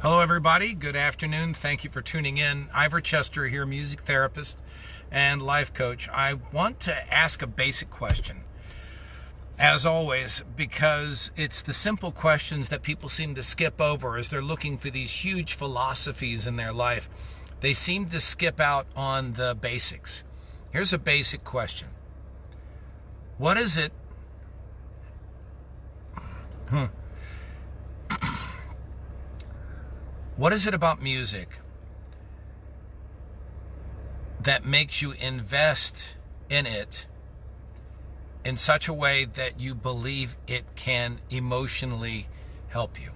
Hello everybody, good afternoon. Thank you for tuning in. Ivor here, music therapist and life coach. I want to ask a basic question, as always, because it's the simple questions that people seem to skip over as they're looking for these huge philosophies in their life. They seem to skip out on the basics. Here's a basic question. What is it? What is it about music that makes you invest in it in such a way that you believe it can emotionally help you?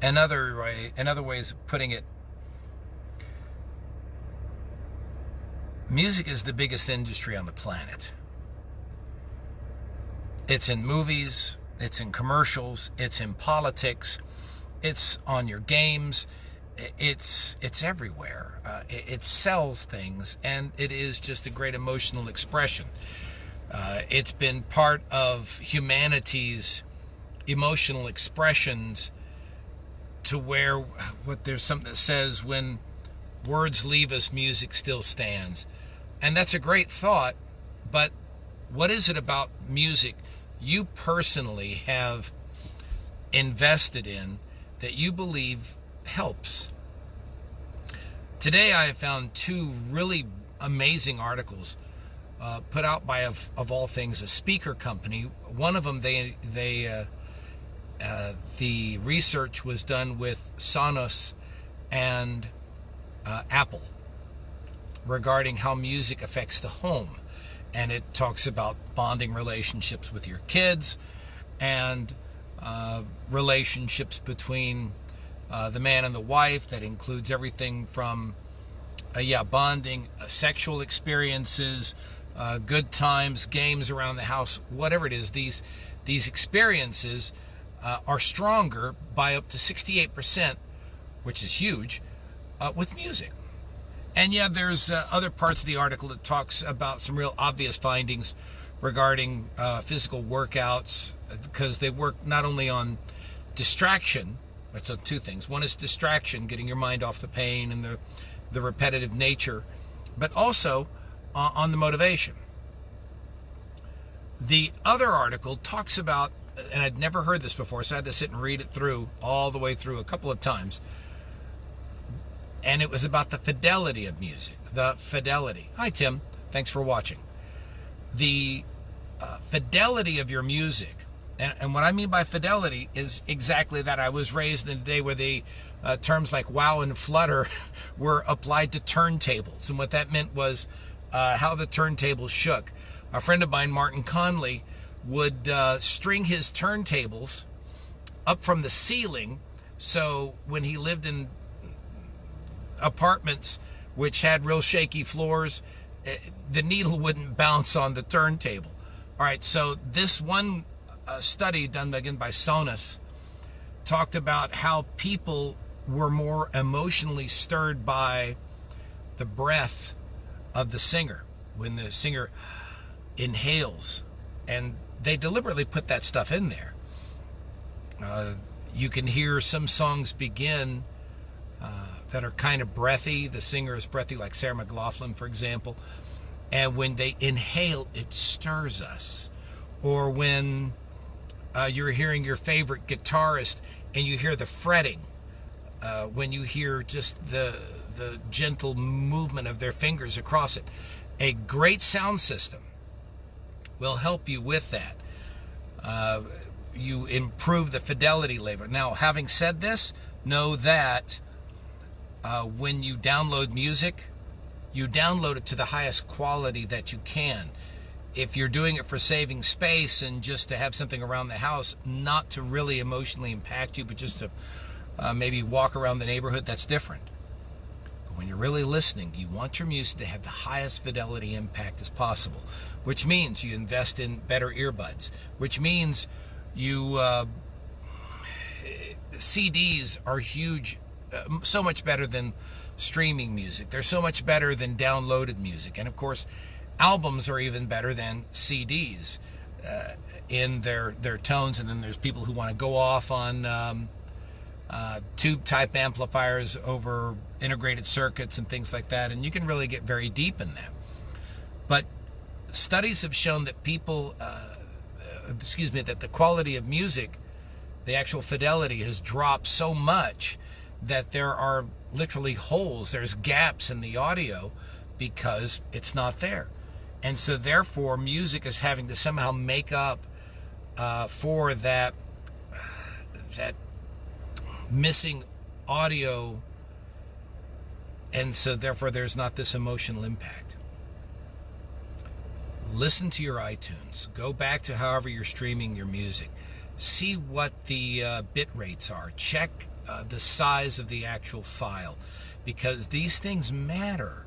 Another ways of putting it, music is the biggest industry on the planet. It's in movies, it's in commercials, it's in politics, it's on your games, it's everywhere. It sells things, and it is just a great emotional expression. It's been part of humanity's emotional expressions to where there's something that says, when words leave us, music still stands. And that's a great thought, but what is it about music you personally have invested in that you believe helps? Today I have found two really amazing articles put out by, of all things, a speaker company. One of them, the research was done with Sonos and Apple regarding how music affects the home. And it talks about bonding relationships with your kids and relationships between the man and the wife. That includes everything from bonding, sexual experiences, good times, games around the house, whatever it is. These experiences are stronger by up to 68%, which is huge, with music. And there's other parts of the article that talks about some real obvious findings regarding physical workouts, because they work not only on distraction. That's two things. One is distraction, getting your mind off the pain and the repetitive nature, but also on the motivation. The other article talks about, and I'd never heard this before, so I had to sit and read it through, all the way through a couple of times, and it was about the fidelity of music. The fidelity. Hi, Tim. Thanks for watching. The fidelity of your music. And what I mean by fidelity is exactly that. I was raised in a day where the terms like wow and flutter were applied to turntables. And what that meant was how the turntable shook. A friend of mine, Martin Conley, would string his turntables up from the ceiling. So when he lived in apartments which had real shaky floors, the needle wouldn't bounce on the turntable. All right, so this one study done again by Sonos talked about how people were more emotionally stirred by the breath of the singer when the singer inhales, and they deliberately put that stuff in there. You can hear some songs begin that are kind of breathy. The singer is breathy, like Sarah McLachlan, for example. And when they inhale, it stirs us. Or when you're hearing your favorite guitarist and you hear the fretting, when you hear just the gentle movement of their fingers across it. A great sound system will help you with that. You improve the fidelity level. Now, having said this, know that when you download music, you download it to the highest quality that you can. If you're doing it for saving space and just to have something around the house, not to really emotionally impact you, but just to maybe walk around the neighborhood, that's different. But when you're really listening, you want your music to have the highest fidelity impact as possible, which means you invest in better earbuds, which means you CDs are huge, so much better than streaming music. They're so much better than downloaded music. And of course, albums are even better than CDs in their tones. And then there's people who want to go off on tube type amplifiers over integrated circuits and things like that, and you can really get very deep in that. But studies have shown that that the quality of music, the actual fidelity, has dropped so much that there are literally holes, there's gaps in the audio because it's not there. And so therefore music is having to somehow make up for that missing audio, and so therefore there's not this emotional impact. Listen to your iTunes. Go back to however you're streaming your music. See what the bit rates are. Check the size of the actual file, because these things matter.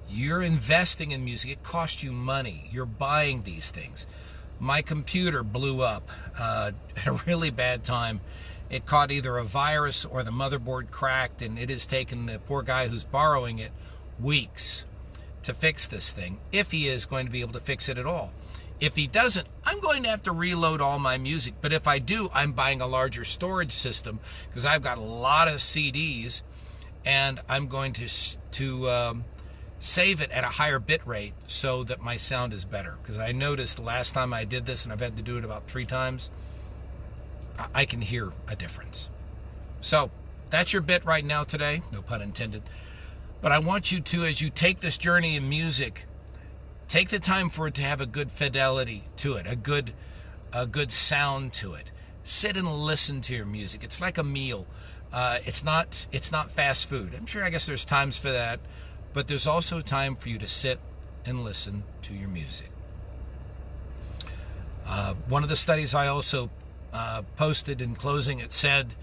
You're investing in music. It costs you money. You're buying these things. My computer blew up at a really bad time. It caught either a virus or the motherboard cracked, and it has taken the poor guy who's borrowing it weeks to fix this thing, if he is going to be able to fix it at all. If he doesn't, I'm going to have to reload all my music. But if I do, I'm buying a larger storage system, because I've got a lot of CDs, and I'm going to save it at a higher bit rate so that my sound is better. Because I noticed the last time I did this, and I've had to do it about 3 times, I can hear a difference. So that's your bit right now today, no pun intended. But I want you to, as you take this journey in music, take the time for it to have a good fidelity to it, a good sound to it. Sit and listen to your music. It's like a meal. It's not fast food. I'm sure, I guess there's times for that, but there's also time for you to sit and listen to your music. One of the studies I also posted in closing, it said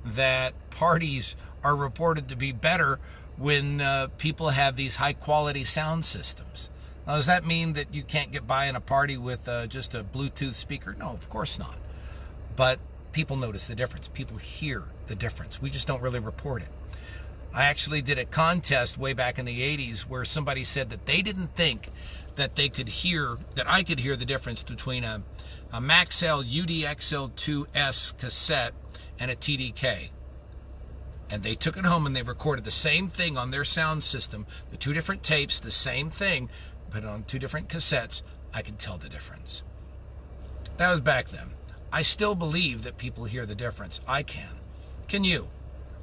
that parties are reported to be better when people have these high quality sound systems. Now, does that mean that you can't get by in a party with just a Bluetooth speaker? No, of course not. But people notice the difference. People hear the difference. We just don't really report it. I actually did a contest way back in the 80s where somebody said that they didn't think that I could hear the difference between a Maxell UDXL2S cassette and a TDK. And they took it home and they recorded the same thing on their sound system, the 2 different tapes, the same thing, but on 2 different cassettes. I could tell the difference. That was back then. I still believe that people hear the difference. I can. Can you?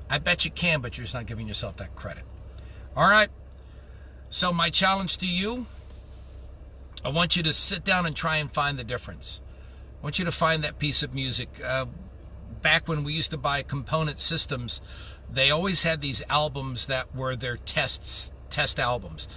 I bet you can, but you're just not giving yourself that credit. All right. So my challenge to you, I want you to sit down and try and find the difference. I want you to find that piece of music. Back when we used to buy component systems, they always had these albums that were their test albums.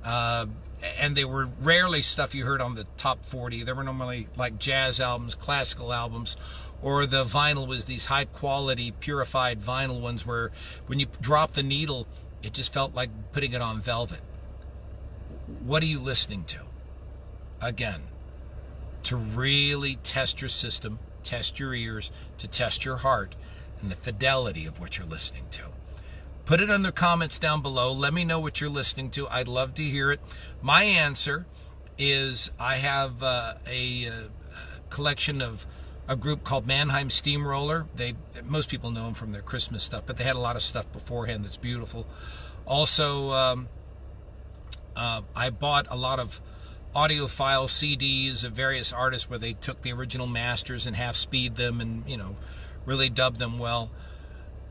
And they were rarely stuff you heard on the top 40. They were normally like jazz albums, classical albums, or the vinyl was these high quality purified vinyl ones where when you drop the needle, it just felt like putting it on velvet. What are you listening to? Again, to really test your system, test your ears, to test your heart, and the fidelity of what you're listening to. Put it in the comments down below. Let me know what you're listening to. I'd love to hear it. My answer is I have a collection of a group called Mannheim Steamroller. Most people know them from their Christmas stuff, but they had a lot of stuff beforehand that's beautiful. Also, I bought a lot of audiophile CDs of various artists where they took the original masters and half-speed them and, really dubbed them well.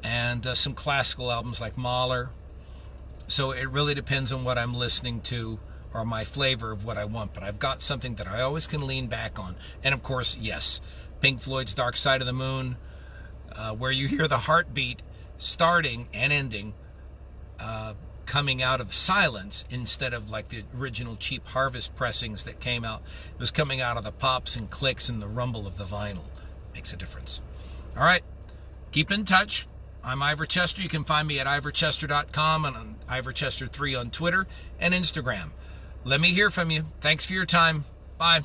And some classical albums like Mahler. So it really depends on what I'm listening to or my flavor of what I want. But I've got something that I always can lean back on. And of course, yes, Pink Floyd's Dark Side of the Moon, where you hear the heartbeat starting and ending, coming out of silence instead of like the original cheap Harvest pressings that came out. It was coming out of the pops and clicks and the rumble of the vinyl. Makes a difference. All right, keep in touch. I'm Ivor Chester. You can find me at ivorchester.com and on ivorchester3 on Twitter and Instagram. Let me hear from you. Thanks for your time. Bye.